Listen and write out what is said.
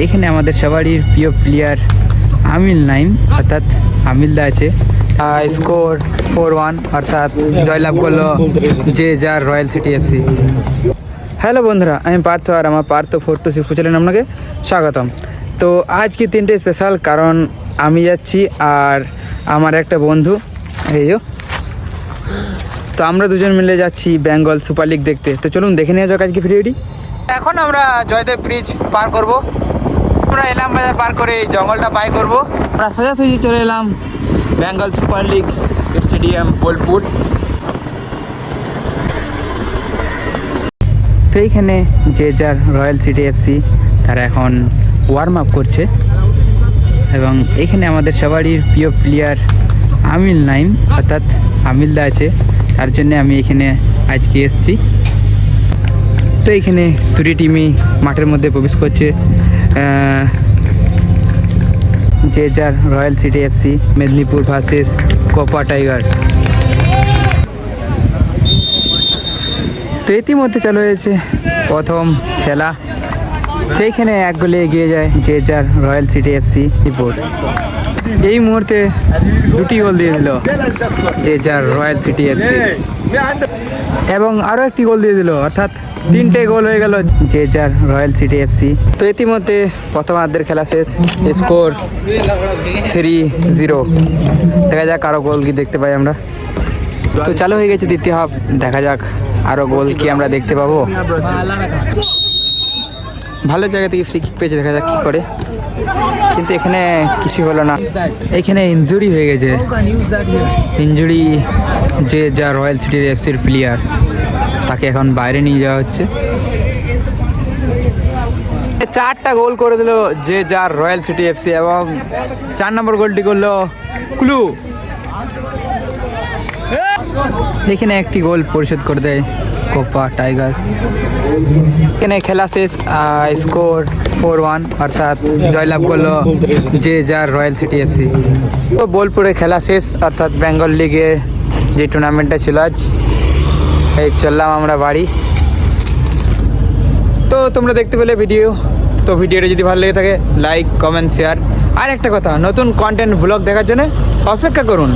এখানে আমাদের সবারই প্রিয় প্লেয়ার আমিল নাইম অর্থাৎ আমিলদা আছে। স্কোর 4-1 অর্থাৎ জয়লাভ করলো যে যার রয়্যাল সিটি এফসি। হ্যালো বন্ধুরা, আমি পার্থ আর আমার পার্থ 426 চ্যানেলে আপনাকে স্বাগতম। তো আজকে তিনটে স্পেশাল, কারণ আমি যাচ্ছি আর আমার একটা বন্ধু এইও, তো আমরা দুজন মিলে যাচ্ছি বেঙ্গল সুপার লিগ দেখতে। তো চলুন দেখে নেওয়া যাক আজকে ভিডিওটি। এখন আমরা জয়দেব ব্রিজ পার করব। আমরা এলাম বাজার পার করে এই জঙ্গলটা পাই করব। আমরা সোজাসুজি চলে এলাম Bengal super league stadium Bolpur. তো এইখানে যে যার রয়্যাল সিটি এফসি তারা এখন ওয়ার্ম আপ করছে, এবং এইখানে আমাদের সবারই প্রিয় প্লেয়ার আমিল নাইম অর্থাৎ আমিলদা আছে, তার জন্য আমি এখানে আজকে এসেছি। তো এইখানে দুটি টিমই মাঠের মধ্যে প্রবেশ করছে। যে যার royal city FC Medinipur versus Copa tiger. তো ইতিমধ্যে চালু হয়েছে প্রথম খেলা। তো এইখানে এক গোলে এগিয়ে যায় যে যার রয়্যাল সিটি এফসি রিপোর্ট। এই মুহূর্তে দুটি গোল দিয়ে দিল যে যার রয়্যাল সিটি এফসি, এবং আরও একটি গোল দিয়ে দিল, অর্থাৎ তিনটে গোল হয়ে গেল যে যার রয়্যাল সিটি এফসি। তো ইতিমধ্যে প্রথমার্ধের খেলা শেষ, স্কোর 3-0। দেখা যাক আরও গোল কি দেখতে পাই আমরা। তো চালু হয়ে গেছে দ্বিতীয় হাফ, দেখা যাক আরও গোল কি আমরা দেখতে পাবো। ভালো জায়গা থেকে ফ্রি কিক পেয়েছে, দেখা যাক কী করে, কিন্তু এখানে কিছু হলো না। এখানে ইনজুরি হয়ে গেছে, ইনজুরি যে যা রয়্যাল সিটি এফসির প্লেয়ার, তাকে এখন বাইরে নিয়ে যাওয়া হচ্ছে। 4টা গোল করে দিল যে যার রয়্যাল সিটি এফসি, এবং 4 নম্বর গোলটি করলো ক্লু। এখানে একটি গোল পরিশোধ করে দেয় কোপা টাইগার্স। এখানে খেলা শেষ, স্কোর 4-1 অর্থাৎ জয়লাভ করলো যে যার রয়্যাল সিটি এফসি। তো বোলপুরে খেলা শেষ, অর্থাৎ বেঙ্গল লিগে যে টুর্নামেন্টটা ছিল আজ। এই চললাম আমরা বাড়ি। তো তোমরা দেখতে পেলে ভিডিও। তো ভিডিওটা যদি ভালো লেগে থাকে লাইক, কমেন্ট, শেয়ার। আর একটা কথা, নতুন কন্টেন্ট ব্লগ দেখার জন্য অপেক্ষা করুন।